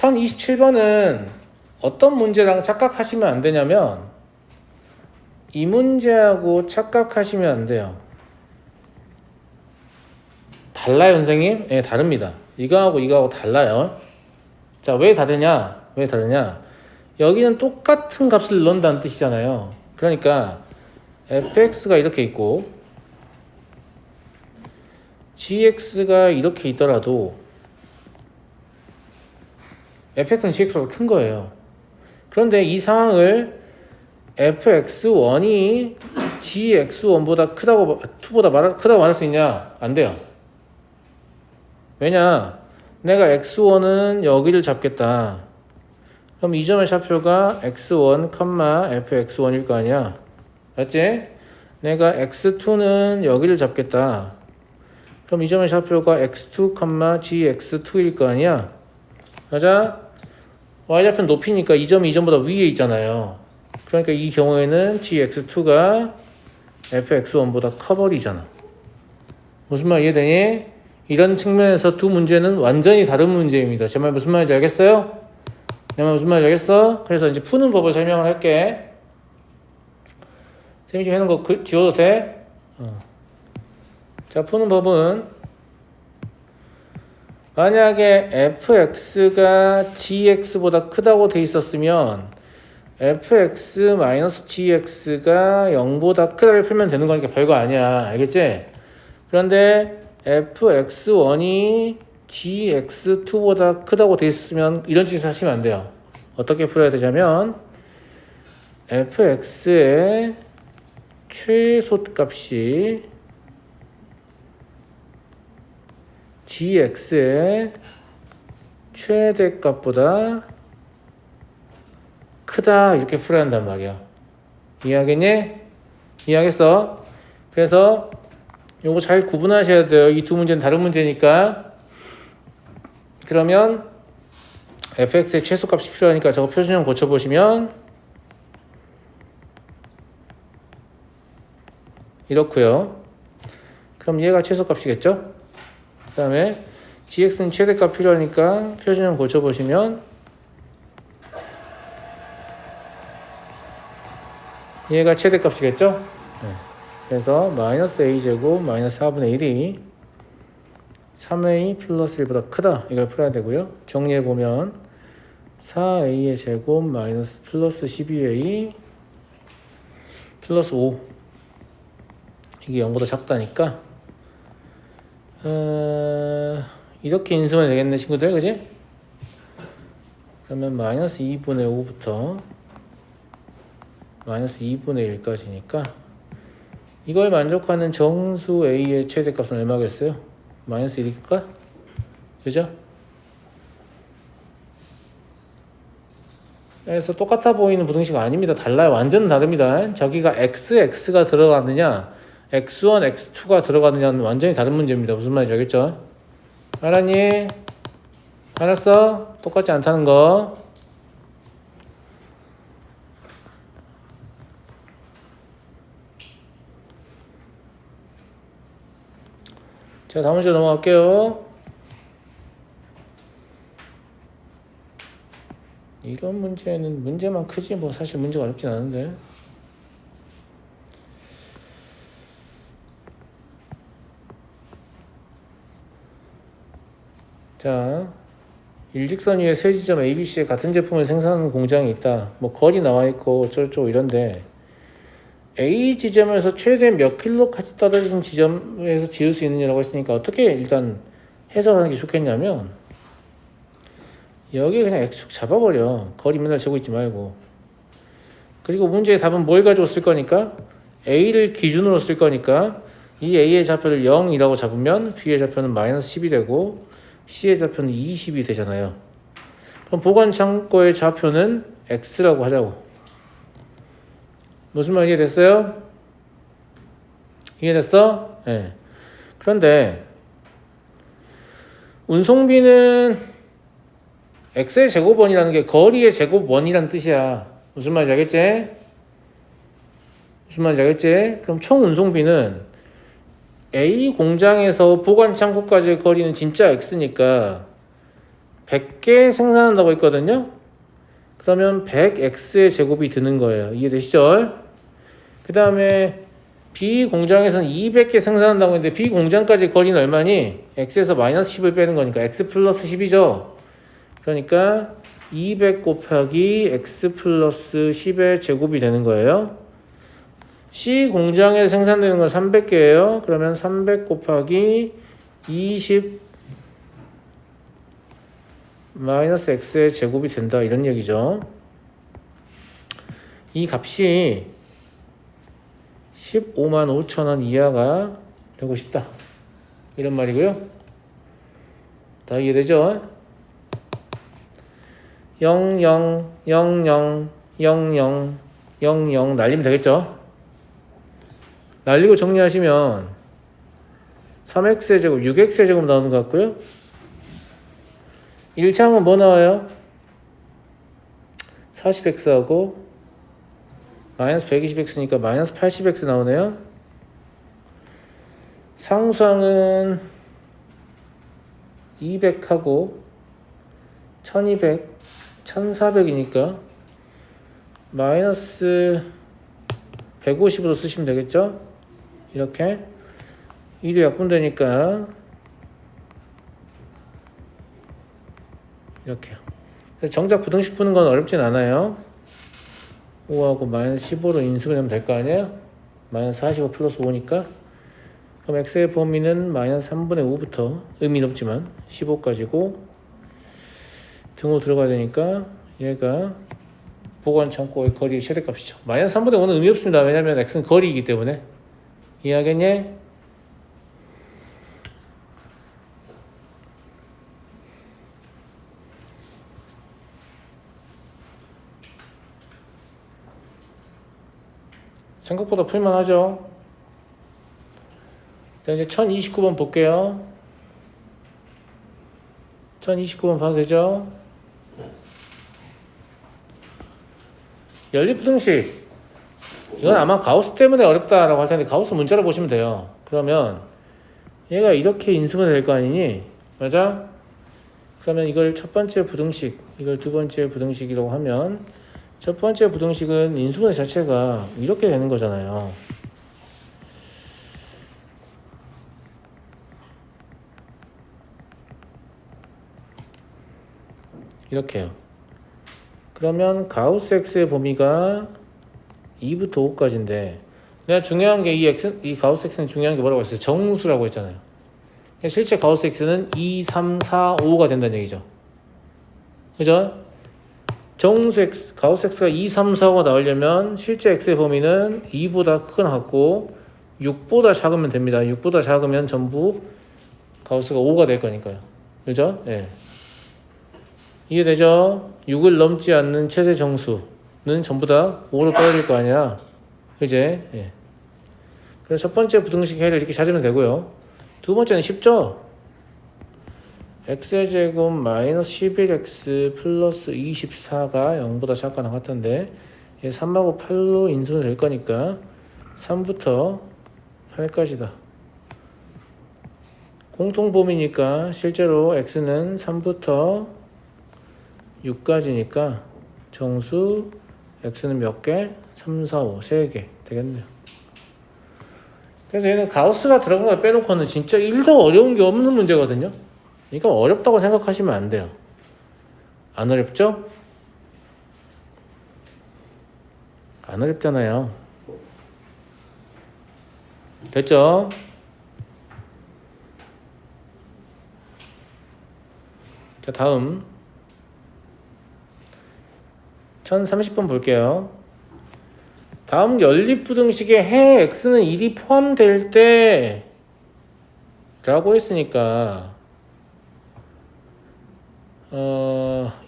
1027번은 어떤 문제랑 착각하시면 안 되냐면 이 문제하고 착각하시면 안 돼요. 달라요, 선생님? 네, 다릅니다. 이거하고 달라요. 자, 왜 다르냐? 여기는 똑같은 값을 넣는다는 뜻이잖아요. 그러니까 fx가 이렇게 있고 gx가 이렇게 있더라도 fx는 gx보다 큰 거예요. 그런데 이 상황을 fx1이 gx1보다 크다고 2보다 크다고 말할 수 있냐? 안 돼요. 왜냐? 내가 x1은 여기를 잡겠다. 그럼 이 점의 좌표가 x1, fx1일 거 아니야. 맞지? 내가 x2는 여기를 잡겠다. 그럼 이 점의 좌표가 x2, gx2일 거 아니야. 맞아? y좌표는 높이니까 이 점이 이 점보다 위에 있잖아요. 그러니까 이 경우에는 gx2가 fx1보다 커버리잖아. 무슨 말 이해되니? 이런 측면에서 두 문제는 완전히 다른 문제입니다. 제 말 무슨 말인지 알겠어요? 내 말 무슨 말인지 알겠어? 그래서 이제 푸는 법을 설명을 할게. 쌤이 지금 해놓은 거 지워도 돼? 자, 푸는 법은 만약에 fx가 gx보다 크다고 돼 있었으면 fx-gx가 0보다 크다를 풀면 되는 거니까 별거 아니야. 알겠지? 그런데 fx1이 gx2보다 크다고 돼 있으면 이런 짓을 하시면 안 돼요. 어떻게 풀어야 되냐면 fx의 최소값이 gx의 최대값보다 크다 이렇게 풀어야 한단 말이야. 이해하겠니? 이해하겠어? 그래서 요거 잘 구분하셔야 돼요. 이 두 문제는 다른 문제니까. 그러면 fx의 최소값이 필요하니까 저거 표준형 고쳐보시면 이렇고요. 그럼 얘가 최소값이겠죠? 그 다음에 gx는 최대값 필요하니까 표준형 고쳐보시면 얘가 최대값이겠죠? 네. 그래서 마이너스 a제곱 마이너스 4분의 1이 3a 플러스 1보다 크다. 이걸 풀어야 되고요. 정리해보면 4a의 제곱 마이너스 플러스 12a 플러스 5 이게 0보다 작다니까 이렇게 인수하면 되겠네 친구들. 그지? 그러면 마이너스 2분의 5부터 마이너스 2분의 1까지니까 이걸 만족하는 정수 a의 최대값은 얼마겠어요? 마이너스 1일까? 그죠? 그래서 똑같아 보이는 부등식 아닙니다. 달라요. 완전 다릅니다. 저기가 x가 들어가느냐 x1, x2가 들어가느냐는 완전히 다른 문제입니다. 무슨 말인지 알겠죠? 알았니? 알았어? 똑같지 않다는 거. 자, 다음 문제 넘어갈게요. 이런 문제는 문제만 크지 뭐 사실 문제가 어렵진 않은데. 자, 일직선 위에 세 지점 ABC에 같은 제품을 생산하는 공장이 있다. 뭐 거리 나와 있고 어쩌고저쩌고 이런데 A 지점에서 최대 몇 킬로까지 떨어진 지점에서 지을 수 있느냐라고 했으니까 어떻게 일단 해석하는 게 좋겠냐면 여기 그냥 X축 잡아버려. 거리 맨날 재고 있지 말고. 그리고 문제의 답은 뭘 가지고 쓸 거니까 A를 기준으로 쓸 거니까 이 A의 좌표를 0이라고 잡으면 B의 좌표는 마이너스 10이 되고 C의 좌표는 20이 되잖아요. 그럼 보관 창고의 좌표는 X라고 하자고. 무슨 말 이해됐어요? 이해됐어? 네. 그런데 운송비는 x의 제곱원이라는 게 거리의 제곱원이라는 뜻이야. 무슨 말인지 알겠지? 무슨 말인지 알겠지? 그럼 총 운송비는 A 공장에서 보관 창고까지의 거리는 진짜 x니까 100개 생산한다고 했거든요. 그러면 100x의 제곱이 드는 거예요. 이해되시죠? 그 다음에 B 공장에서는 200개 생산한다고 했는데 B 공장까지 거리는 얼마니? x에서 마이너스 10을 빼는 거니까 x 플러스 10이죠. 그러니까 200 곱하기 x 플러스 10의 제곱이 되는 거예요. C 공장에 생산되는 건 300개예요. 그러면 300 곱하기 20 마이너스 x의 제곱이 된다 이런 얘기죠. 이 값이 15만 5천 원 이하가 되고 싶다 이런 말이고요. 다 이해되죠? 00 00 00 00 날리면 되겠죠? 날리고 정리하시면 3x의 제곱 6x의 제곱 나오는 것 같고요. 1차항은 뭐 나와요? 40x하고 마이너스 120x니까 마이너스 80x 나오네요. 상수항은 200하고 1200, 1400이니까 마이너스 150으로 쓰시면 되겠죠? 이렇게 1이 약분되니까 이렇게요. 정작 부등식 푸는 건 어렵진 않아요. 5하고 마이너스 15로 인수가 되면 될 거 아니에요? 마이너스 45 플러스 5니까. 그럼 x의 범위는 마이너스 3분의 5부터 의미는 없지만 15까지고 등호 들어가야 되니까 얘가 보관 창고의 거리의 최대값이죠. 마이너스 3분의 5는 의미 없습니다. 왜냐면 x는 거리이기 때문에. 이해하겠니? 생각보다 풀만하죠. 자, 이제 1029번 볼게요. 1029번 봐도 되죠? 연립부등식. 이건 아마 가우스 때문에 어렵다라고 할 텐데 가우스 문자로 보시면 돼요. 그러면 얘가 이렇게 인수가 될 거 아니니? 맞아? 그러면 이걸 첫 번째 부등식, 이걸 두 번째 부등식이라고 하면 첫 번째 부등식은 인수분해 자체가 이렇게 되는 거잖아요. 이렇게요. 그러면 가우스 x의 범위가 2부터 5까지인데 내가 중요한 게 이 가우스 x는 중요한 게 뭐라고 했어요? 정수라고 했잖아요. 실제 가우스 x는 2, 3, 4, 5가 된다는 얘기죠. 그죠? 정수 x, 가우스 x가 2, 3, 4, 5가 나오려면 실제 x의 범위는 2보다 크거나 같고 6보다 작으면 됩니다. 6보다 작으면 전부 가우스가 5가 될 거니까요. 그죠? 예. 이해되죠? 6을 넘지 않는 최대 정수는 전부 다 5로 떨어질 거 아니야. 그제? 예. 그래서 첫 번째 부등식 해를 이렇게 찾으면 되고요. 두 번째는 쉽죠? x의 제곱 마이너스 11x 플러스 24가 0보다 작거나 같은데 얘 3하고 8로 인수는 될 거니까 3부터 8까지다. 공통범위니까 실제로 x는 3부터 6까지니까 정수 x는 몇 개? 3, 4, 5, 3개 되겠네요. 그래서 얘는 가우스가 들어간 걸 빼놓고는 진짜 1도 어려운 게 없는 문제거든요. 그러니까 어렵다고 생각하시면 안 돼요. 안 어렵죠? 안 어렵잖아요. 됐죠? 자, 다음 1030번 볼게요. 다음 연립부등식에 해 x는 1이 포함될 때 라고 했으니까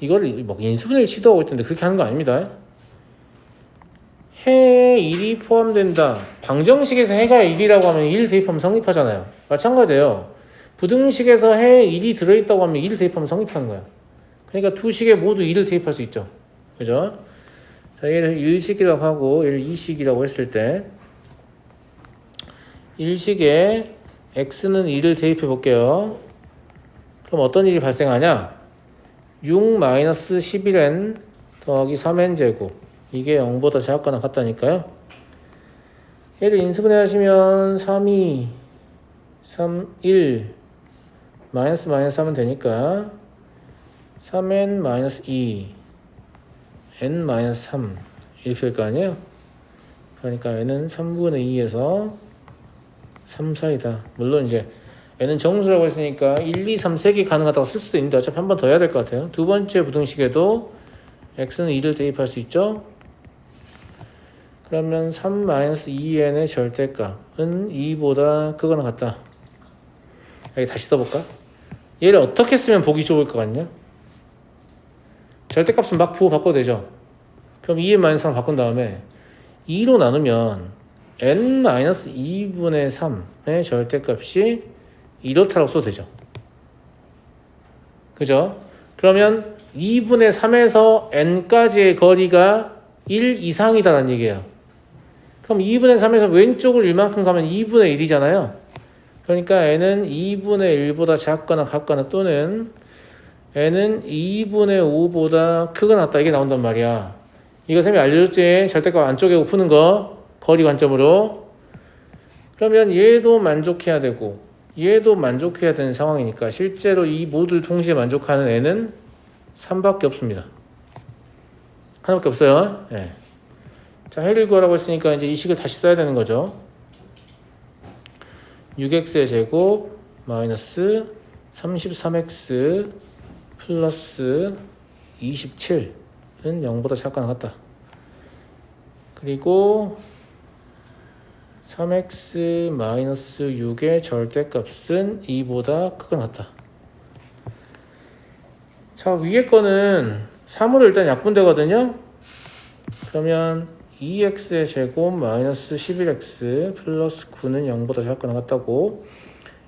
이거를 뭐 인수분해를 시도하고 있던데 그렇게 하는 거 아닙니다. 해 1이 포함된다. 방정식에서 해가 1이라고 하면 1 대입하면 성립하잖아요. 마찬가지예요. 부등식에서 해 1이 들어있다고 하면 1 대입하면 성립하는 거야. 그러니까 두 식에 모두 1을 대입할 수 있죠. 그죠? 자, 얘를 1식이라고 하고 얘를 2식이라고 했을 때 1식에 x는 2를 대입해 볼게요. 그럼 어떤 일이 발생하냐? 6-11n 더하기 3n 제곱 이게 0보다 작거나 같다니까요. 얘를 인수분해 하시면 3, 1 마이너스 하면 되니까 3n-2 n-3 이렇게 될 거 아니에요. 그러니까 n은 3분의 2에서 3 사이다. 물론 이제 n은 정수라고 했으니까 1, 2, 3, 3개 가능하다고 쓸 수도 있는데 어차피 한 번 더 해야 될 것 같아요. 두 번째 부등식에도 x는 2를 대입할 수 있죠. 그러면 3-2n의 절대값은 2보다 크거나 같다. 여기 다시 써볼까? 얘를 어떻게 쓰면 보기 좋을 것 같냐? 절대값은 막 부호 바꿔도 되죠. 그럼 2n-3 바꾼 다음에 2로 나누면 n-2분의 3의 절대값이 이렇다고 써도 되죠. 그죠? 그러면 2분의 3에서 n까지의 거리가 1 이상이다라는 얘기예요. 그럼 2분의 3에서 왼쪽을 1만큼 가면 2분의 1이잖아요. 그러니까 n은 2분의 1보다 작거나 같거나 또는 n은 2분의 5보다 크거나 같다. 이게 나온단 말이야. 이거 쌤이 알려줬지? 절대값 안쪽에 푸는 거 거리 관점으로. 그러면 얘도 만족해야 되고 얘도 만족해야 되는 상황이니까 실제로 이 모두를 동시에 만족하는 n은 3밖에 없습니다. 하나밖에 없어요. 네. 자, 해를 구하라고 했으니까 이제 이 식을 다시 써야 되는 거죠. 6x의 제곱 마이너스 33x 플러스 27은 0보다 작거나 같다. 그리고 3x 마이너스 6의 절대값은 2보다 크거나 같다. 자, 위에 거는 3으로 일단 약분되거든요. 그러면 2x의 제곱 마이너스 11x 플러스 9는 0보다 작거나 같다고.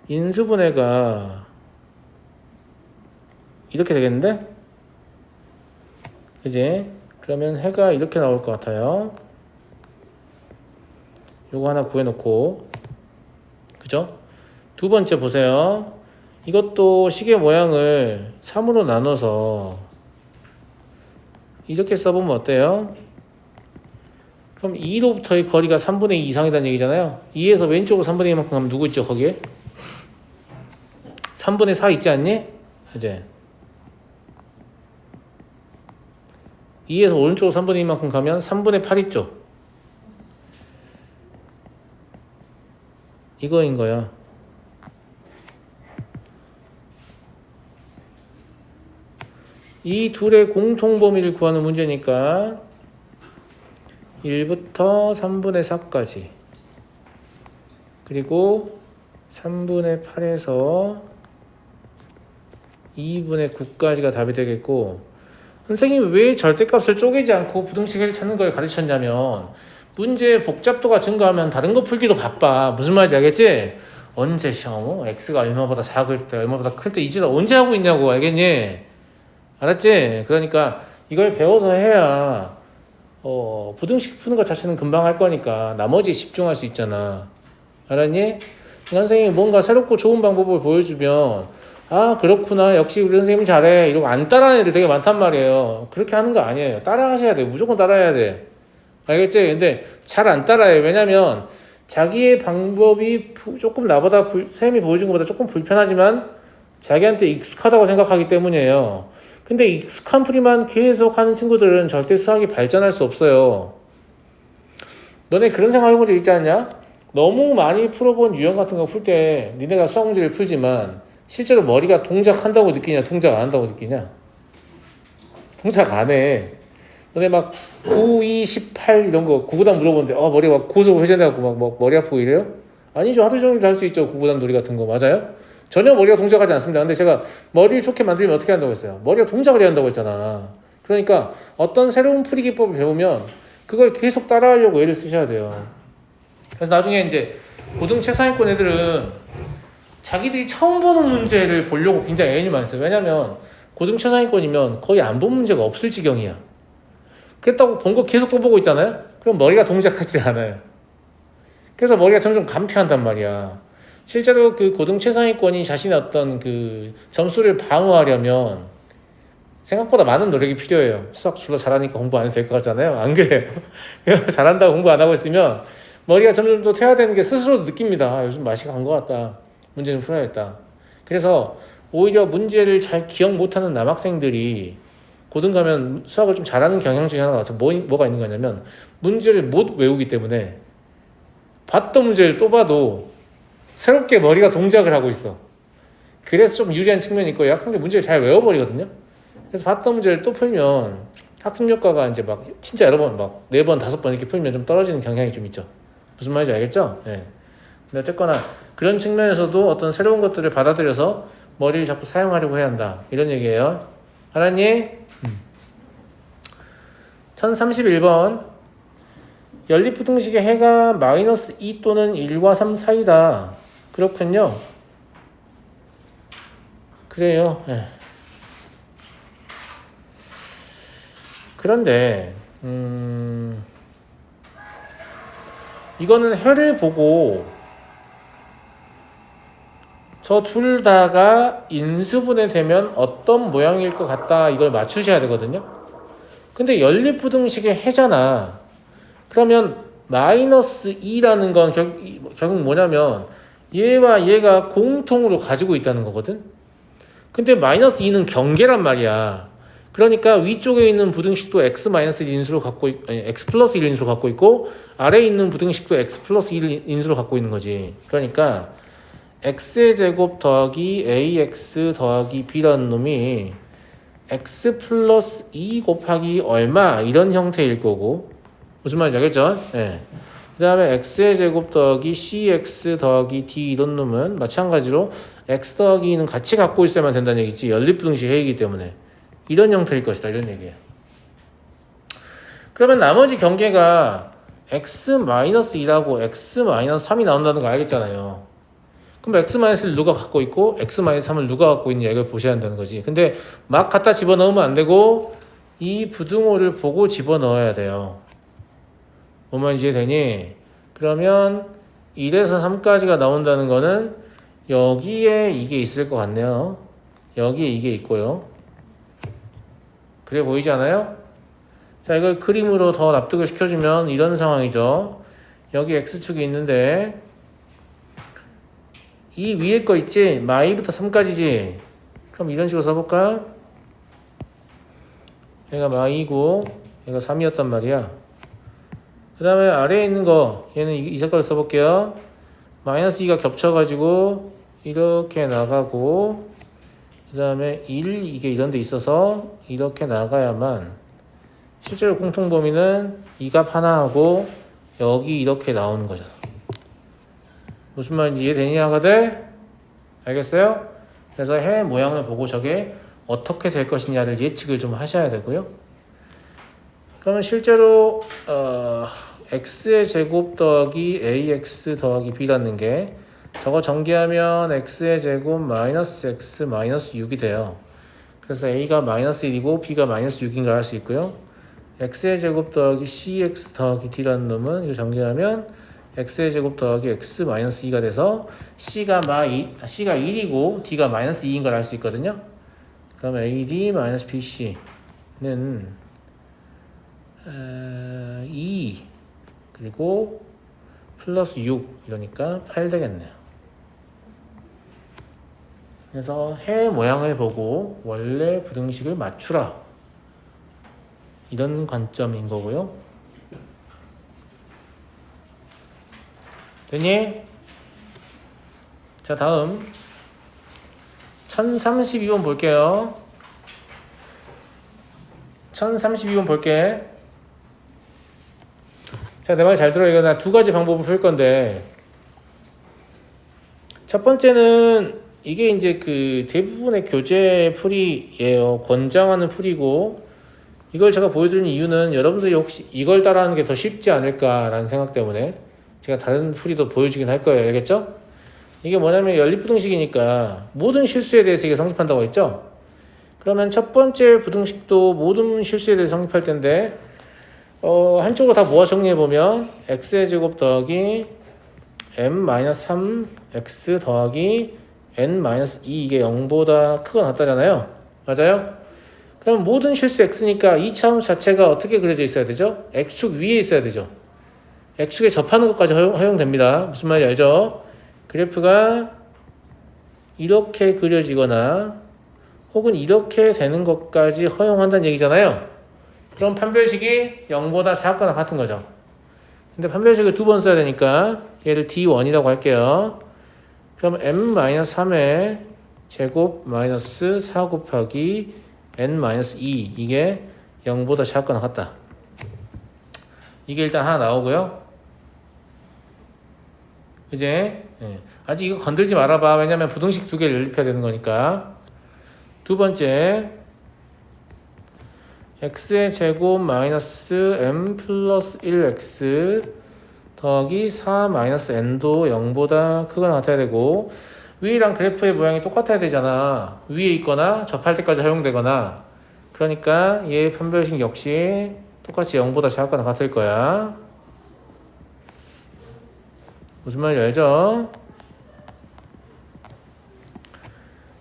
인수분해가 이렇게 되겠는데? 그지? 그러면 해가 이렇게 나올 것 같아요. 요거 하나 구해놓고. 그죠? 두 번째 보세요. 이것도 식의 모양을 3으로 나눠서 이렇게 써보면 어때요? 그럼 2로부터의 거리가 3분의 2 이상이라는 얘기잖아요. 2에서 왼쪽으로 3분의 2만큼 가면 누구 있죠? 거기에? 3분의 4 있지 않니? 이제 2에서 오른쪽으로 3분의 2만큼 가면 3분의 8 있죠? 이거인 거야. 이 둘의 공통 범위를 구하는 문제니까 1부터 3분의 4까지 그리고 3분의 8에서 2분의 9까지가 답이 되겠고, 선생님이 왜 절대값을 쪼개지 않고 부등식을 찾는 걸 가르쳤냐면 문제의 복잡도가 증가하면 다른 거 풀기도 바빠. 무슨 말인지 알겠지? 언제 시험 x가 얼마보다 작을 때 얼마보다 클 때 이제 언제 하고 있냐고. 알겠니? 알았지? 그러니까 이걸 배워서 해야 부등식 푸는 것 자체는 금방 할 거니까 나머지에 집중할 수 있잖아. 알았니? 선생님이 뭔가 새롭고 좋은 방법을 보여주면 아 그렇구나 역시 우리 선생님 잘해 이러고 안 따라하는 애들 되게 많단 말이에요. 그렇게 하는 거 아니에요. 따라 하셔야 돼. 무조건 따라해야 돼. 알겠지? 근데 잘 안 따라해. 왜냐면 자기의 방법이 조금 나보다 쌤이 보여준 것보다 조금 불편하지만 자기한테 익숙하다고 생각하기 때문이에요. 근데 익숙한 풀이만 계속 하는 친구들은 절대 수학이 발전할 수 없어요. 너네 그런 생각 해본 적 있지 않냐? 너무 많이 풀어본 유형 같은 거 풀 때 니네가 수학 문제를 풀지만 실제로 머리가 동작한다고 느끼냐 동작 안 한다고 느끼냐? 동작 안 해. 너네 막 9, 2, 18 이런 거 구구단 물어보는데 머리가 막 고속 회전해갖고 막 머리 아프고 이래요? 아니죠. 하루 종일 할 수 있죠. 구구단 놀이 같은 거. 맞아요? 전혀 머리가 동작하지 않습니다. 근데 제가 머리를 좋게 만들면 어떻게 한다고 했어요? 머리가 동작을 해야 한다고 했잖아. 그러니까 어떤 새로운 풀이 기법을 배우면 그걸 계속 따라하려고 애를 쓰셔야 돼요. 그래서 나중에 이제 고등 최상위권 애들은 자기들이 처음 보는 문제를 보려고 굉장히 애를 많이 써요. 왜냐면 고등 최상위권이면 거의 안 본 문제가 없을 지경이야. 그랬다고 본 거 계속 또 보고 있잖아요. 그럼 머리가 동작하지 않아요. 그래서 머리가 점점 감퇴한단 말이야. 실제로 그 고등 최상위권이 자신의 어떤 그 점수를 방어하려면 생각보다 많은 노력이 필요해요. 수학 졸라 잘하니까 공부 안 해도 될 것 같잖아요. 안 그래요? 잘한다고 공부 안 하고 있으면 머리가 점점 더 퇴화되는 게 스스로도 느낍니다. 아, 요즘 맛이 간 것 같다. 문제 좀 풀어야겠다. 그래서 오히려 문제를 잘 기억 못하는 남학생들이 고등 가면 수학을 좀 잘하는 경향 중에 하나가 뭐가 있는 거냐면 문제를 못 외우기 때문에 봤던 문제를 또 봐도 새롭게 머리가 동작을 하고 있어. 그래서 좀 유리한 측면이 있고 학생들 문제를 잘 외워버리거든요. 그래서 봤던 문제를 또 풀면 학습 효과가 이제 막 진짜 여러 번 막 4번, 5번 이렇게 풀면 좀 떨어지는 경향이 좀 있죠. 무슨 말인지 알겠죠? 네. 근데 어쨌거나 그런 측면에서도 어떤 새로운 것들을 받아들여서 머리를 자꾸 사용하려고 해야 한다. 이런 얘기예요. 알았니? 1031번 연립부등식의 해가 마이너스 2 또는 1과 3 사이다. 그렇군요. 그래요. 네. 그런데 이거는 해를 보고 저 둘 다가 인수분해 되면 어떤 모양일 것 같다 이걸 맞추셔야 되거든요. 근데 연립부등식의 해잖아. 그러면 마이너스 2라는 건 결국 뭐냐면 얘와 얘가 공통으로 가지고 있다는 거거든. 근데 마이너스 2는 경계란 말이야. 그러니까 위쪽에 있는 부등식도 x 마이너스 1 인수로 갖고 x 플러스 1 인수로 갖고 있고 아래에 있는 부등식도 x 플러스 1 인수로 갖고 있는 거지. 그러니까 x의 제곱 더하기 ax 더하기 b라는 놈이 x 플러스 2 곱하기 얼마 이런 형태일 거고 무슨 말인지 알겠죠? 네. 그 다음에 x의 제곱 더하기 cx 더하기 d 이런 놈은 마찬가지로 x 더하기 2는 같이 갖고 있어야만 된다는 얘기지. 연립부등식 해이기 때문에 이런 형태일 것이다 이런 얘기예요. 그러면 나머지 경계가 x-2라고 x-3이 나온다는 거 알겠잖아요. 그럼 x-1을 누가 갖고 있고 x-3을 누가 갖고 있냐 이걸 보셔야 한다는 거지. 근데 막 갖다 집어넣으면 안 되고 이 부등호를 보고 집어넣어야 돼요. 뭐만 이해되니? 그러면 1에서 3까지가 나온다는 거는 여기에 이게 있을 것 같네요. 여기에 이게 있고요. 그래 보이지 않아요? 자, 이걸 그림으로 더 납득을 시켜주면 이런 상황이죠. 여기 x축이 있는데 이 위에 거 있지? 마이부터 3까지지? 그럼 이런 식으로 써볼까? 얘가 마이고 얘가 3이었단 말이야. 그 다음에 아래에 있는 거 얘는 이 색깔로 써볼게요. 마이너스 2가 겹쳐가지고 이렇게 나가고 그 다음에 1 이게 이런 데 있어서 이렇게 나가야만 실제로 공통범위는 이 값 하나하고 여기 이렇게 나오는 거잖아. 무슨 말인지 이해되냐 하거든? 알겠어요? 그래서 해 모양을 보고 저게 어떻게 될 것이냐를 예측을 좀 하셔야 되고요. 그러면 실제로 x의 제곱 더하기 ax 더하기 b라는 게 저거 전개하면 x의 제곱 마이너스 x 마이너스 6이 돼요. 그래서 a가 마이너스 1이고 b가 마이너스 6인 걸 알 수 있고요. x의 제곱 더하기 cx 더하기 d라는 놈은 이거 전개하면 x의 제곱 더하기 x 마이너스 2가 돼서 c가 1이고 d가 마이너스 2인 걸 알 수 있거든요. 그럼 ad 마이너스 bc는 2 그리고 플러스 6 이러니까 8 되겠네요. 그래서 해 모양을 보고 원래 부등식을 맞추라 이런 관점인 거고요. 됐니? 자, 다음 1032번 볼게요. 1032번 볼게. 자, 내 말 잘 들어. 이거 나 두 가지 방법을 풀 건데 첫 번째는 이게 이제 그 대부분의 교재 풀이예요. 권장하는 풀이고 이걸 제가 보여드리는 이유는 여러분들이 혹시 이걸 따라하는 게 더 쉽지 않을까라는 생각 때문에 제가 다른 풀이도 보여주긴 할 거예요. 알겠죠? 이게 뭐냐면 연립부등식이니까 모든 실수에 대해서 이게 성립한다고 했죠? 그러면 첫 번째 부등식도 모든 실수에 대해서 성립할 텐데 한쪽으로 다 모아 정리해보면 x의 제곱 더하기 m-3 x 더하기 n-2 이게 0보다 크거나 같다잖아요. 맞아요? 그럼 모든 실수 x니까 이 차함수 자체가 어떻게 그려져 있어야 되죠? x축 위에 있어야 되죠. x축에 접하는 것까지 허용됩니다. 무슨 말인지 알죠? 그래프가 이렇게 그려지거나 혹은 이렇게 되는 것까지 허용한다는 얘기잖아요. 그럼 판별식이 0보다 작거나 같은 거죠. 근데 판별식을 두 번 써야 되니까 얘를 D1이라고 할게요. 그럼 M-3의 제곱 마이너스 4 곱하기 N-2 이게 0보다 작거나 같다. 이게 일단 하나 나오고요. 이제 아직 이거 건들지 말아봐. 왜냐면 부등식 두 개를 연립해야 되는 거니까. 두 번째 x의 제곱 마이너스 m 플러스 1x 더하기 4 마이너스 n도 0보다 크거나 같아야 되고 위랑 그래프의 모양이 똑같아야 되잖아. 위에 있거나 접할 때까지 허용되거나. 그러니까 얘 판별식 역시 똑같이 0보다 작거나 같을 거야. 무슨 말인지 알죠?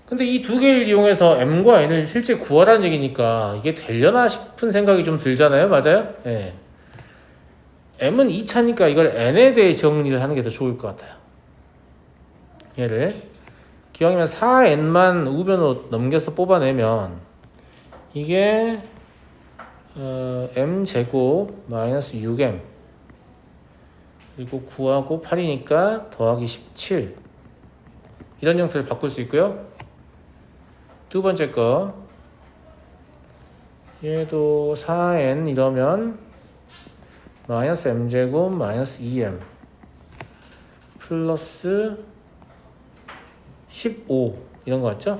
근데 이 두 개를 이용해서 m과 n을 실제 구하라는 얘기니까 이게 되려나 싶은 생각이 좀 들잖아요. 맞아요? 예. m은 2차니까 이걸 n에 대해 정리를 하는 게 더 좋을 것 같아요. 얘를 기왕이면 4n만 우변으로 넘겨서 뽑아내면 이게 m제곱 마이너스 6m 그리고 9하고 8이니까 더하기 17 이런 형태를 바꿀 수 있고요. 두 번째 거 얘도 4n 이러면 마이너스 m제곱 마이너스 2m 플러스 15 이런 거 같죠?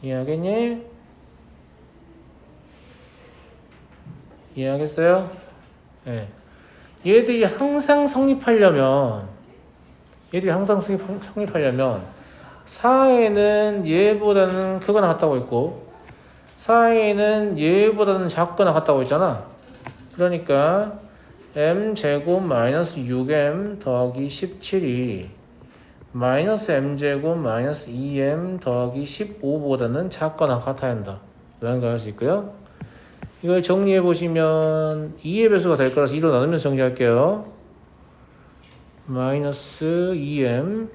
이해하겠니? 이해하겠어요? 네. 얘들이 항상 성립하려면 4에는 얘보다는 크거나 같다고 했고 4에는 얘보다는 작거나 같다고 했잖아. 그러니까 m제곱 마이너스 6m 더하기 17이 마이너스 m제곱 마이너스 2m 더하기 15보다는 작거나 같아야 한다. 라는 걸 할 수 있고요. 이걸 정리해 보시면 2의 배수가 될 거라서 2로 나누면서 정리할게요. 마이너스 2m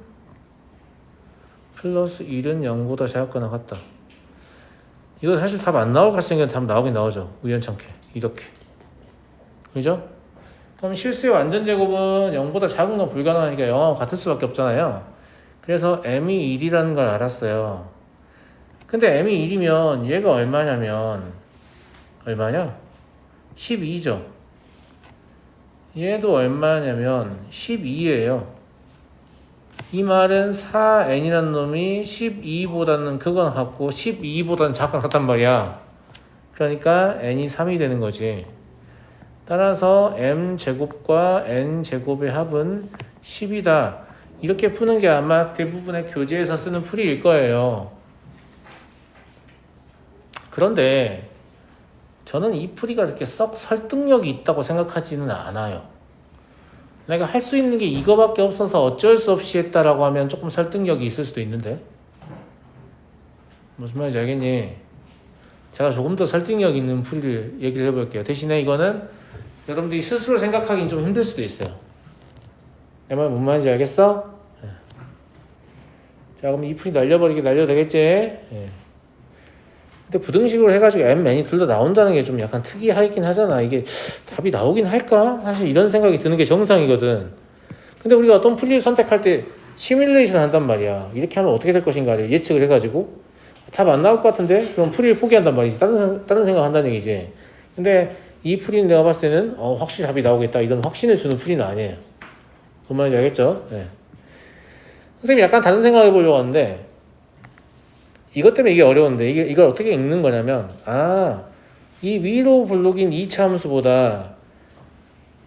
플러스 1은 0보다 작거나 같다. 이거 사실 답 안 나올 가능성이 답 나오긴 나오죠. 우연찮게 이렇게. 그죠? 그럼 실수의 완전 제곱은 0보다 작은 건 불가능하니까 0하고 같을 수밖에 없잖아요. 그래서 m이 1이라는 걸 알았어요. 근데 m이 1이면 얘가 얼마냐면 얼마냐? 12죠. 얘도 얼마냐면 12예요. 이 말은 4n이라는 놈이 12보다는 크거나 같고 12보다는 작거나 같단 말이야. 그러니까 n이 3이 되는 거지. 따라서 m제곱과 n제곱의 합은 10이다. 이렇게 푸는 게 아마 대부분의 교재에서 쓰는 풀이일 거예요. 그런데 저는 이 풀이가 그렇게 썩 설득력이 있다고 생각하지는 않아요. 내가 할 수 있는 게 이거밖에 없어서 어쩔 수 없이 했다라고 하면 조금 설득력이 있을 수도 있는데 무슨 말인지 알겠니? 제가 조금 더 설득력 있는 풀이를 얘기를 해볼게요. 대신에 이거는 여러분들이 스스로 생각하기는 좀 힘들 수도 있어요. 내 말 뭔 말인지 알겠어? 자, 그럼 이 풀이 날려도 되겠지? 근데 부등식으로 해가지고 m, n이 둘 다 나온다는 게 좀 약간 특이하긴 하잖아. 이게 답이 나오긴 할까? 사실 이런 생각이 드는 게 정상이거든. 근데 우리가 어떤 풀이를 선택할 때 시뮬레이션 한단 말이야. 이렇게 하면 어떻게 될 것인가를 예측을 해가지고 답 안 나올 것 같은데? 그럼 풀이를 포기한단 말이지. 다른 생각 한다는 얘기지. 근데 이 풀이는 내가 봤을 때는 확실히 답이 나오겠다. 이런 확신을 주는 풀이는 아니에요. 뭔 말인지 알겠죠? 네. 선생님이 약간 다른 생각 해보려고 하는데 이것 때문에 이게 어려운데 이걸 어떻게 읽는 거냐면 이 위로 블록인 2차 함수보다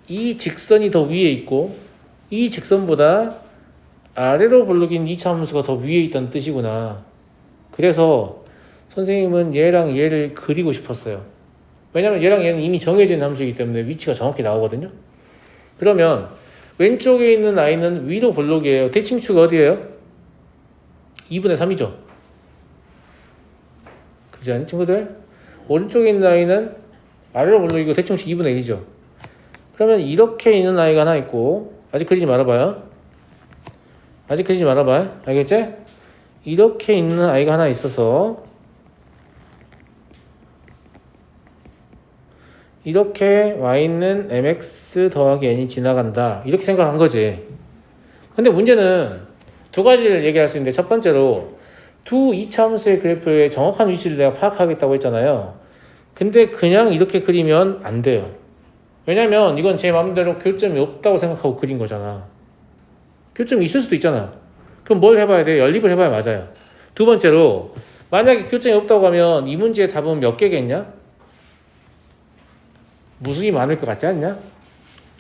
이 직선이 더 위에 있고 이 직선보다 아래로 블록인 2차 함수가 더 위에 있다는 뜻이구나. 그래서 선생님은 얘랑 얘를 그리고 싶었어요. 왜냐면 얘랑 얘는 이미 정해진 함수이기 때문에 위치가 정확히 나오거든요. 그러면 왼쪽에 있는 i는 위로 블록이에요. 대칭축 어디예요? 2분의 3이죠. 그지 않니 친구들? 오른쪽에 있는 아이는 아래로 올리고 대충 2분의 1이죠. 그러면 이렇게 있는 아이가 하나 있고, 아직 그리지 말아봐요. 아직 그리지 말아봐요. 알겠지? 이렇게 있는 아이가 하나 있어서 이렇게 y는 mx 더하기 n이 지나간다. 이렇게 생각한 거지. 근데 문제는 두 가지를 얘기할 수 있는데, 첫 번째로 두 이차함수의 그래프의 정확한 위치를 내가 파악하겠다고 했잖아요. 근데 그냥 이렇게 그리면 안 돼요. 왜냐면 이건 제 마음대로 교점이 없다고 생각하고 그린 거잖아. 교점이 있을 수도 있잖아. 그럼 뭘 해봐야 돼요? 연립을 해봐야 맞아요. 두 번째로 만약에 교점이 없다고 하면 이 문제의 답은 몇 개겠냐? 무수히 많을 것 같지 않냐?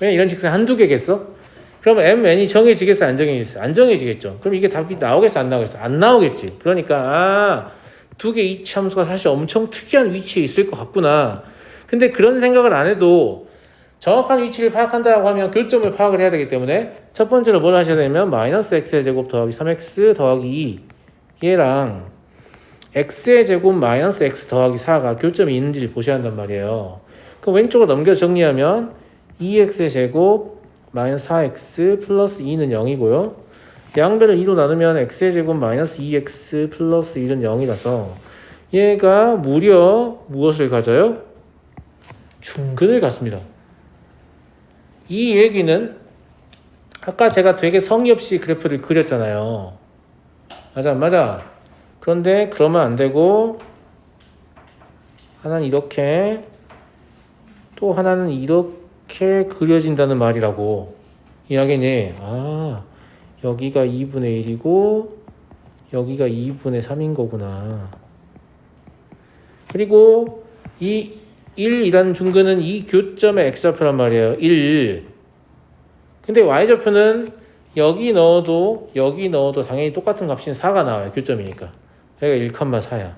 왜 이런 직선 한두 개겠어? 그럼 mn이 정해지겠어? 안 정해지겠어? 안 정해지겠죠. 그럼 이게 답이 나오겠어? 안 나오겠어? 안 나오겠지. 그러니까 두 개 이차함수가 사실 엄청 특이한 위치에 있을 것 같구나. 근데 그런 생각을 안 해도 정확한 위치를 파악한다고 하면 교점을 파악을 해야 되기 때문에 첫 번째로 뭘 하셔야 되냐면 마이너스 x의 제곱 더하기 3x 더하기 2 얘랑 x의 제곱 마이너스 x 더하기 4가 교점이 있는지를 보셔야 한단 말이에요. 그럼 왼쪽으로 넘겨 정리하면 2x의 제곱 마이너스 4x 플러스 2는 0이고요. 양변을 2로 나누면 x의 제곱 마이너스 2x 플러스 1은 0이라서 얘가 무려 무엇을 가져요? 중근을 갖습니다. 이 얘기는 아까 제가 되게 성의 없이 그래프를 그렸잖아요. 맞아 안 맞아? 그런데 그러면 안 되고 하나는 이렇게 또 하나는 이렇게 그려진다는 말이라고. 이야기니 여기가 2분의 1이고 여기가 2분의 3인 거구나. 그리고 이 1이라는 중근은 이 교점의 x좌표란 말이에요. 1. 근데 y좌표는 여기 넣어도 당연히 똑같은 값인 4가 나와요. 교점이니까. 여기가 1,4야.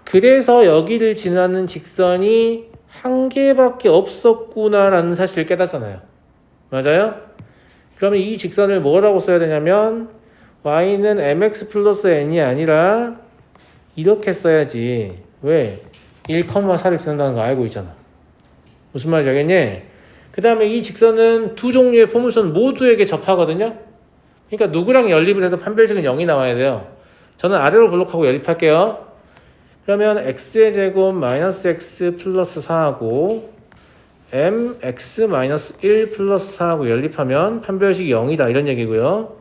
그래서 여기를 지나는 직선이 한 개밖에 없었구나라는 사실을 깨닫잖아요. 맞아요? 그러면 이 직선을 뭐라고 써야 되냐면 y는 mx 플러스 n이 아니라 이렇게 써야지. 왜? 1,4를 지난다는 거 알고 있잖아. 무슨 말인지 알겠니? 그 다음에 이 직선은 두 종류의 포물선 모두에게 접하거든요. 그러니까 누구랑 연립을 해도 판별식은 0이 나와야 돼요. 저는 아래로 블록하고 연립할게요. 그러면 x의 제곱 마이너스 x 플러스 4하고 mx 마이너스 1 플러스 4하고 연립하면 판별식이 0이다 이런 얘기고요.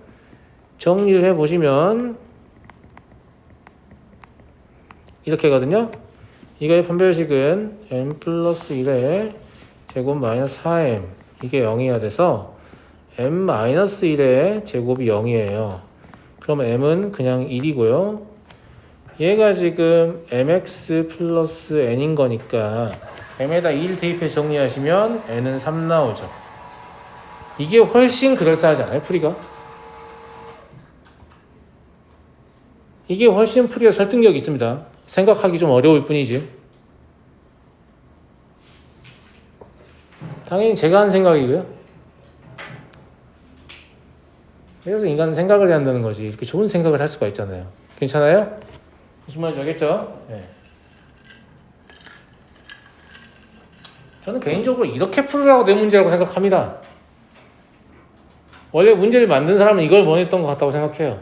정리를 해보시면 이렇게거든요. 이거의 판별식은 m 플러스 1의 제곱 마이너스 4m 이게 0이어야 돼서 m 마이너스 1의 제곱이 0이에요. 그럼 m은 그냥 1이고요. 얘가 지금 mx 플러스 n인 거니까 m에다 1 대입해 정리하시면 n은 3 나오죠. 이게 훨씬 그럴싸하지 않아요? 풀이가? 이게 훨씬 풀이가 설득력이 있습니다. 생각하기 좀 어려울 뿐이지. 당연히 제가 한 생각이고요. 그래서 인간은 생각을 해야 한다는 거지. 이렇게 좋은 생각을 할 수가 있잖아요. 괜찮아요? 무슨 말인지 알겠죠? 네. 저는 개인적으로 이렇게 풀으라고 내 문제라고 생각합니다. 원래 문제를 만든 사람은 이걸 원했던 것 같다고 생각해요.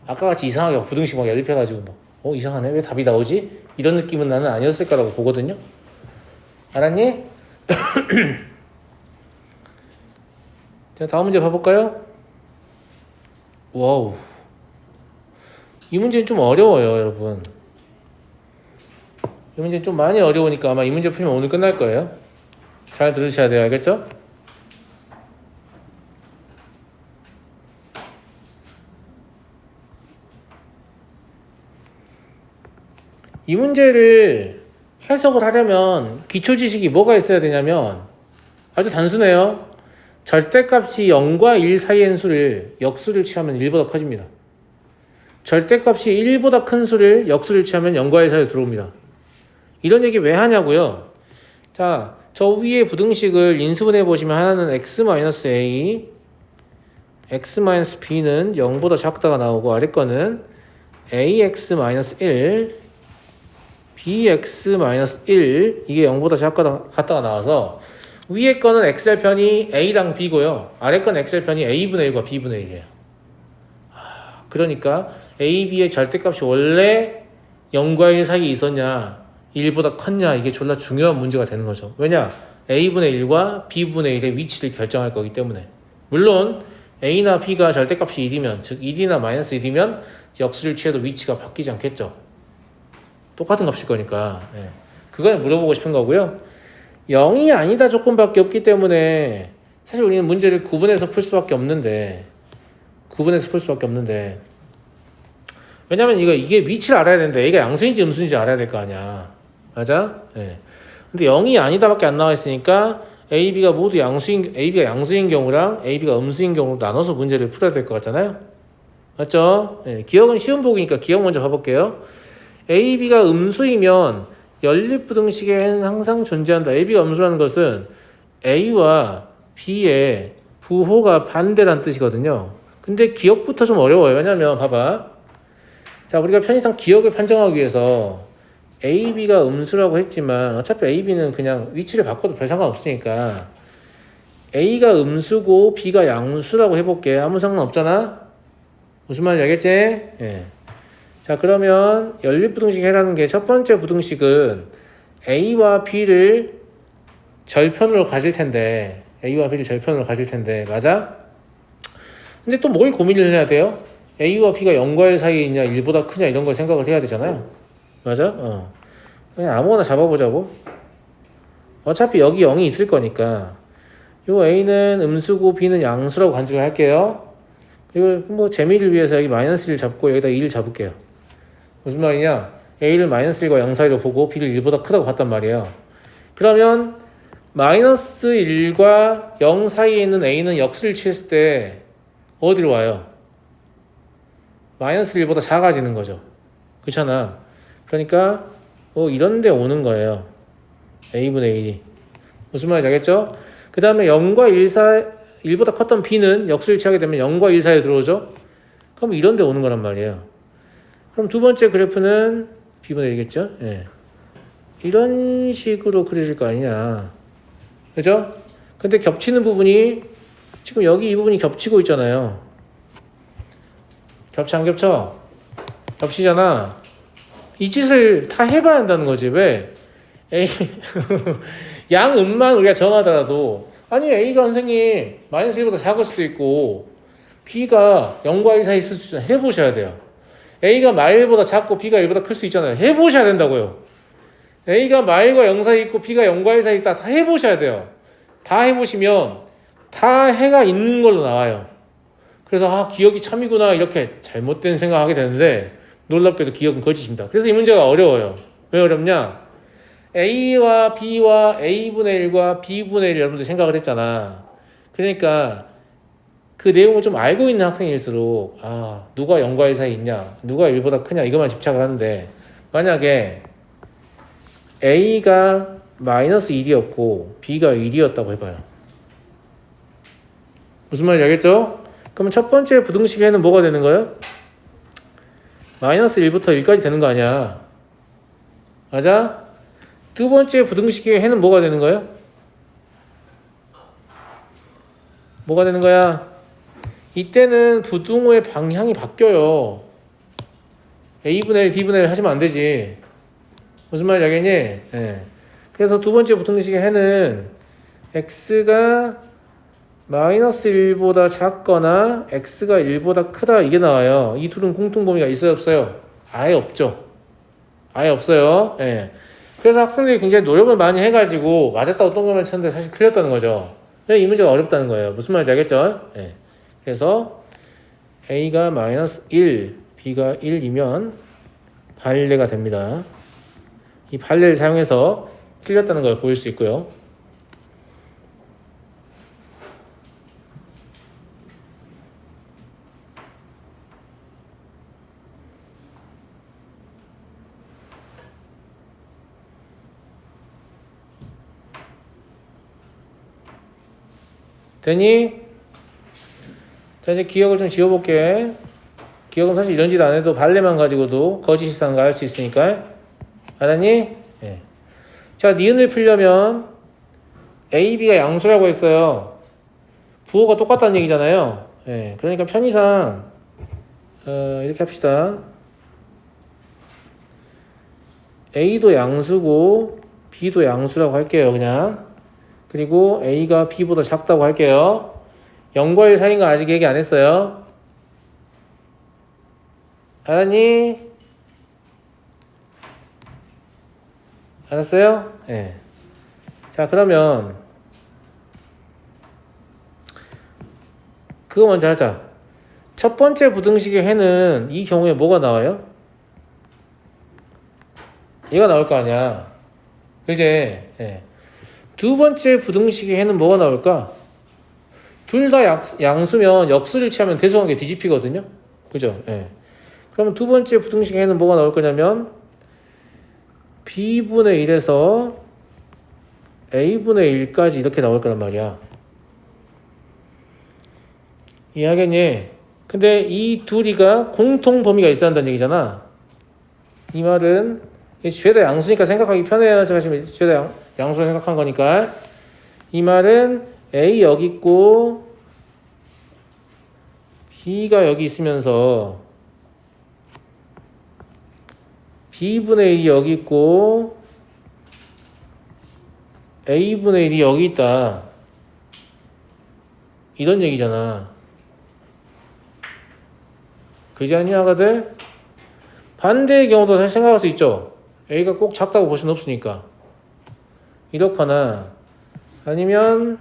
아까 같이 이상하게 부등식 막 연립해가지고 이상하네? 왜 답이 나오지? 이런 느낌은 나는 아니었을 거라고 보거든요. 알았니? 자, 다음 문제 봐볼까요? 와우. 이 문제는 좀 어려워요, 여러분. 이 문제는 좀 많이 어려우니까 아마 이 문제 풀면 오늘 끝날 거예요. 잘 들으셔야 돼요, 알겠죠? 이 문제를 해석을 하려면 기초 지식이 뭐가 있어야 되냐면 아주 단순해요. 절대값이 0과 1 사이의 수를 역수를 취하면 1보다 커집니다. 절대값이 1보다 큰 수를 역수를 취하면 0과 1 사이에 들어옵니다. 이런 얘기 왜 하냐고요? 자, 저 위에 부등식을 인수분해 보시면 하나는 x-a, x-b는 0보다 작다가 나오고 아래 거는 ax-1 bx-1 이게 0보다 작다가 나와서 위에 거는 x절편이 a랑 b고요. 아래 거는 x절편이 a분의 1과 b분의 1이에요. 그러니까 a, b의 절대값이 원래 0과 1 사이에 있었냐 1보다 컸냐 이게 졸라 중요한 문제가 되는 거죠. 왜냐? a분의 1과 b분의 1의 위치를 결정할 거기 때문에. 물론 a나 b가 절대값이 1이면 즉 1이나 마이너스 1이면 역수를 취해도 위치가 바뀌지 않겠죠. 똑같은 값일 거니까. 예. 그건 물어보고 싶은 거고요. 0이 아니다 조건밖에 없기 때문에 사실 우리는 문제를 구분해서 풀 수밖에 없는데 왜냐면 이게 위치를 알아야 되는데 A가 양수인지 음수인지 알아야 될 거 아니야. 맞아? 예. 근데 0이 아니다밖에 안 나와 있으니까 A, B가 모두 AB가 양수인 경우랑 AB가 음수인 경우로 나눠서 문제를 풀어야 될 것 같잖아요. 맞죠? 예. 기억은 쉬운 보기니까 기억 먼저 봐볼게요. AB가 음수이면 연립부등식에는 항상 존재한다. AB가 음수라는 것은 A와 B의 부호가 반대란 뜻이거든요. 근데 기억부터 좀 어려워요. 왜냐면 봐봐. 자, 우리가 편의상 기억을 판정하기 위해서 A, B가 음수라고 했지만 어차피 A, B는 그냥 위치를 바꿔도 별 상관없으니까 A가 음수고 B가 양수라고 해볼게. 아무 상관없잖아? 무슨 말인지 알겠지? 예. 자, 그러면 연립부등식 해라는 게 첫 번째 부등식은 A와 B를 절편으로 가질 텐데 맞아? 근데 또 뭘 고민을 해야 돼요? A와 B가 0과 1 사이에 있냐 1보다 크냐 이런 걸 생각을 해야 되잖아요. 맞아? 그냥 아무거나 잡아보자고. 어차피 여기 0이 있을 거니까 요 A는 음수고 B는 양수라고 간주를 할게요. 그리고 뭐 재미를 위해서 여기 마이너스 1 잡고 여기다 2를 잡을게요. 무슨 말이냐? A를 마이너스 1과 0 사이로 보고 B를 1보다 크다고 봤단 말이에요. 그러면 마이너스 1과 0 사이에 있는 A는 역수를 취했을 때 어디로 와요? 마이너스 1보다 작아지는 거죠. 그렇잖아. 그러니까 이런 데 오는 거예요. A분의 1이. 무슨 말인지 알겠죠? 그 다음에 0과 1보다 컸던 B는 역수를 취하게 되면 0과 1 사이에 들어오죠? 그럼 이런 데 오는 거란 말이에요. 그럼 두 번째 그래프는 B분의 1이겠죠? 예. 이런 식으로 그려질 거 아니냐. 그죠? 근데 겹치는 부분이 지금 여기 이 부분이 겹치고 있잖아요. 겹쳐 안 겹쳐? 겹치잖아. 이 짓을 다 해봐야 한다는 거지. 왜? 양음만 우리가 정하더라도 아니 A가 선생님 마이너스 1보다 작을 수도 있고 B가 0과 1 사이 있을 수 있잖아요. 해보셔야 돼요. A가 마일보다 작고 B가 1보다 클 수 있잖아요. 해보셔야 된다고요. A가 마일과 0 사이 있고 B가 0과 1 사이 있다. 다 해보셔야 돼요. 다 해보시면 다 해가 있는 걸로 나와요. 그래서 기억이 참이구나 이렇게 잘못된 생각하게 되는데 놀랍게도 기억은 거짓입니다. 그래서 이 문제가 어려워요. 왜 어렵냐? A와 B와 A분의 1과 B분의 1 여러분들 생각을 했잖아. 그러니까 그 내용을 좀 알고 있는 학생일수록 누가 0과 1 사이에 있냐 누가 1보다 크냐 이것만 집착을 하는데 만약에 A가 마이너스 1이었고 B가 1이었다고 해봐요. 무슨 말인지 알겠죠? 그러면 첫 번째 부등식에는 뭐가 되는 거예요? 마이너스 1부터 1까지 되는 거 아니야. 맞아? 두 번째 부등식의 해는 뭐가 되는 거예요? 뭐가 되는 거야? 이때는 부등호의 방향이 바뀌어요. A분의 1, B분의 1 하시면 안 되지. 무슨 말인지 알겠니? 네. 그래서 두 번째 부등식의 해는 X가 마이너스 1보다 작거나 X가 1보다 크다 이게 나와요. 이 둘은 공통범위가 있어요 없어요? 아예 없죠. 아예 없어요. 네. 그래서 학생들이 굉장히 노력을 많이 해가지고 맞았다고 동그라미 쳤는데 사실 틀렸다는 거죠. 이 문제가 어렵다는 거예요. 무슨 말인지 알겠죠? 네. 그래서 A가 마이너스 1, B가 1이면 발레가 됩니다. 이 발레를 사용해서 틀렸다는 걸 보일 수 있고요. 되니? 자, 이제 기억을 좀 지워볼게. 기억은 사실 이런 짓 안 해도 발레만 가지고도 거짓이라는 거 알 수 있으니까. 알았니? 예. 자, 니은을 풀려면 A, B가 양수라고 했어요. 부호가 똑같다는 얘기잖아요. 예. 그러니까 편의상 이렇게 합시다. A도 양수고 B도 양수라고 할게요. 그냥. 그리고 A가 B보다 작다고 할게요. 0과 1 사이인 거 아직 얘기 안 했어요. 알았니? 알았어요? 예. 네. 자, 그러면 그거 먼저 하자. 첫 번째 부등식의 해는 이 경우에 뭐가 나와요? 얘가 나올 거 아니야. 그지? 예. 두 번째 부등식의 해는 뭐가 나올까? 둘 다 양수면 역수를 취하면 대소관계 뒤집히거든요. 그죠? 예. 그러면 두 번째 부등식의 해는 뭐가 나올 거냐면 b분의 1에서 a분의 1까지 이렇게 나올 거란 말이야. 이해하겠니? 근데 이 둘이가 공통 범위가 있어야 한다는 얘기잖아. 이 말은 죄다 양수니까 생각하기 편해요. 제가 지금 죄다 양수로 생각한 거니까. 이 말은 A 여기 있고 B가 여기 있으면서 B분의 1이 여기 있고 A분의 1이 여기 있다. 이런 얘기잖아. 그지 않냐, 아가들? 반대의 경우도 사실 생각할 수 있죠. A가 꼭 작다고 볼 수는 없으니까. 이렇거나 아니면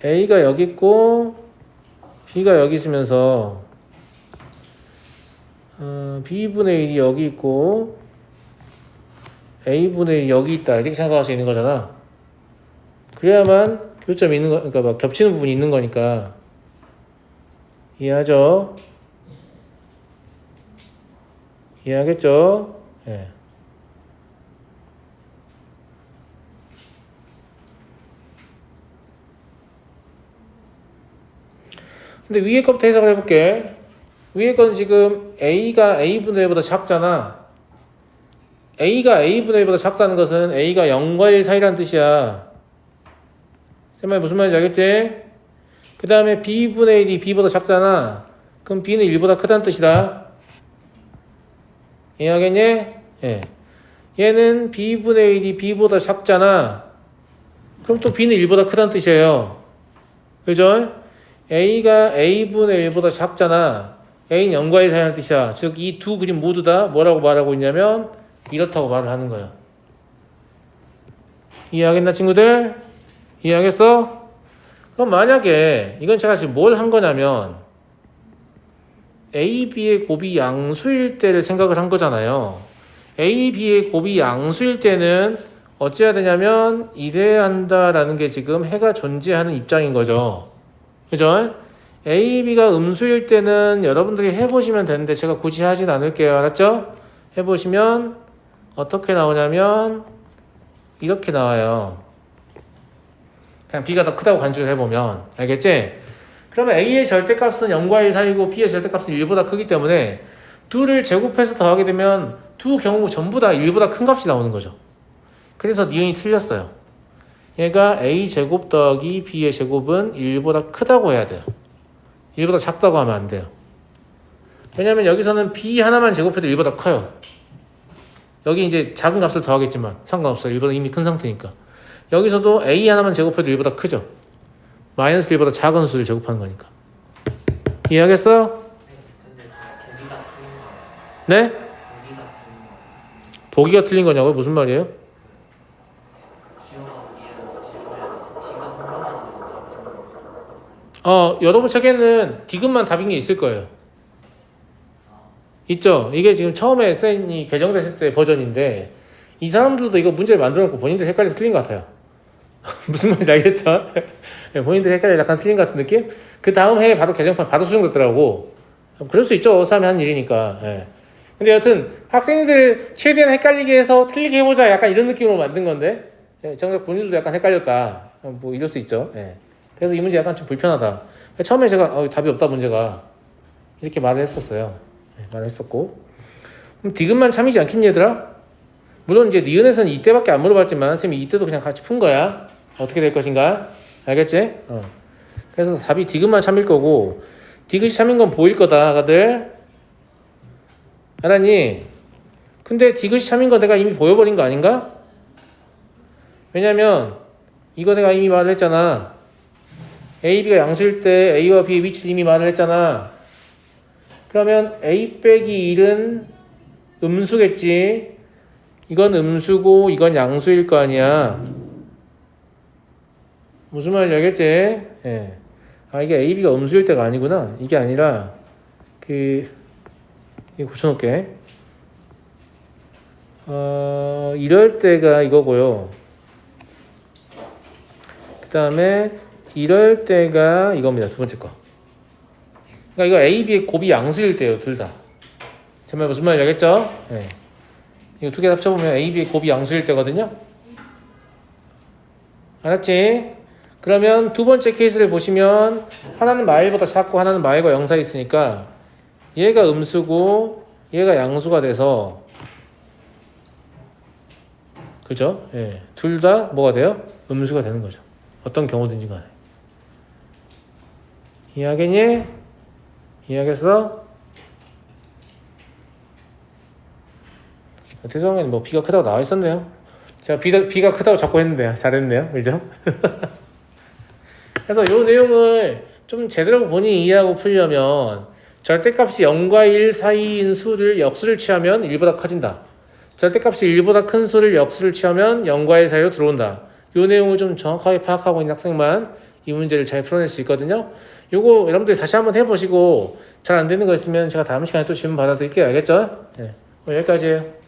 A가 여기 있고 B가 여기 있으면서 B분의 1이 여기 있고 A분의 1이 여기 있다. 이렇게 생각할 수 있는 거잖아. 그래야만 교점이 있는 거, 그러니까 막 겹치는 부분이 있는 거니까. 이해하죠? 이해하겠죠? 예. 근데 위에 것부터 해석을 해볼게. 위에 건 지금 A가 A분의 1보다 작잖아. A가 A분의 1보다 작다는 것은 A가 0과 1 사이라는 뜻이야. 쌤말 무슨 말인지 알겠지? 그 다음에 B분의 1이 B보다 작잖아. 그럼 B는 1보다 크다는 뜻이다. 이해하겠니? 예. 얘는 B분의 1이 B보다 작잖아. 그럼 또 B는 1보다 크다는 뜻이에요. 그죠? A가 A분의 1보다 작잖아. A는 0과 1 사이라는 뜻이야. 즉, 이 두 그림 모두 다 뭐라고 말하고 있냐면 이렇다고 말을 하는 거야. 이해하겠나, 친구들? 이해하겠어? 그럼 만약에 이건 제가 지금 뭘 한 거냐면 A, B의 곱이 양수일 때를 생각을 한 거잖아요. A, B의 곱이 양수일 때는 어찌해야 되냐면 이래야 한다라는 게 지금 해가 존재하는 입장인 거죠. 그죠? A, B가 음수일 때는 여러분들이 해보시면 되는데 제가 굳이 하진 않을게요. 알았죠? 해보시면 어떻게 나오냐면 이렇게 나와요. 그냥 B가 더 크다고 간주를 해보면. 알겠지? 그러면 A의 절대값은 0과 1 사이고 B의 절대값은 1보다 크기 때문에 둘을 제곱해서 더하게 되면 두 경우 전부 다 1보다 큰 값이 나오는 거죠. 그래서 니은이 틀렸어요. 얘가 A제곱 더하기 B의 제곱은 1보다 크다고 해야 돼요. 1보다 작다고 하면 안 돼요. 왜냐면 여기서는 B 하나만 제곱해도 1보다 커요. 여기 이제 작은 값을 더하겠지만 상관없어요. 1보다 이미 큰 상태니까. 여기서도 A 하나만 제곱해도 1보다 크죠. 마이너스 1보다 작은 수를 제곱하는 거니까. 이해하겠어? 네? 보기가 틀린 거냐고요? 무슨 말이에요? 여러분 책에는 디귿만 답인 게 있을 거예요. 있죠? 이게 지금 처음에 SN이 개정됐을 때 버전인데 이 사람들도 이거 문제를 만들어 놓고 본인들 헷갈려서 틀린 것 같아요. 무슨 말인지 알겠죠? 본인들 헷갈려 약간 틀린 것 같은 느낌? 그 다음 해에 바로 개정판 바로 수정됐더라고. 그럴 수 있죠. 사람이 한 일이니까. 예. 근데 여튼 학생들 최대한 헷갈리게 해서 틀리게 해보자 약간 이런 느낌으로 만든 건데 정작 본인들도 약간 헷갈렸다. 뭐 이럴 수 있죠. 예. 그래서 이 문제 약간 좀 불편하다. 처음에 제가 답이 없다 문제가 이렇게 말을 했었어요. 말을 했었고. 그럼 디귿만 참이지 않겠니 얘들아? 물론 이제 니은에서는 이때밖에 안 물어봤지만 쌤이 이때도 그냥 같이 푼 거야. 어떻게 될 것인가? 알겠지? 그래서 답이 디귿만 참일 거고 디귿이 참인 건 보일 거다 다들. 알았니? 근데 디귿이 참인 거 내가 이미 보여버린 거 아닌가? 왜냐면 이거 내가 이미 말을 했잖아. A, B가 양수일 때 A와 B의 위치를 이미 말을 했잖아. 그러면 A 빼기 1은 음수겠지. 이건 음수고 이건 양수일 거 아니야. 무슨 말인지 알겠지? 예. 이게 A, B가 음수일 때가 아니구나. 이게 아니라 이거 고쳐놓을게. 이럴 때가 이거고요. 그 다음에 이럴 때가 이겁니다. 두 번째 거. 그러니까 이거 A, B의 곱이 양수일 때예요. 둘 다. 정말 무슨 말인지 알겠죠? 네. 이거 두 개 합쳐보면 A, B의 곱이 양수일 때거든요. 알았지? 그러면 두 번째 케이스를 보시면 하나는 마일보다 작고 하나는 마일과 0 사이 있으니까 얘가 음수고 얘가 양수가 돼서 그죠? 예. 둘 다 뭐가 돼요? 음수가 되는 거죠. 어떤 경우든지 간에. 이해하겠니? 이해하겠어? 태성이는 뭐 B가 크다고 나와 있었네요. 제가 B가 크다고 자꾸 했는데요. 잘했네요. 그죠? 그래서 이 내용을 좀 제대로 본인이 이해하고 풀려면 절대값이 0과 1 사이인 수를 역수를 취하면 1보다 커진다. 절대값이 1보다 큰 수를 역수를 취하면 0과 1 사이로 들어온다. 이 내용을 좀 정확하게 파악하고 있는 학생만 이 문제를 잘 풀어낼 수 있거든요. 요거 여러분들이 다시 한번 해보시고 잘 안 되는 거 있으면 제가 다음 시간에 또 질문 받아드릴게요. 알겠죠? 네. 여기까지예요.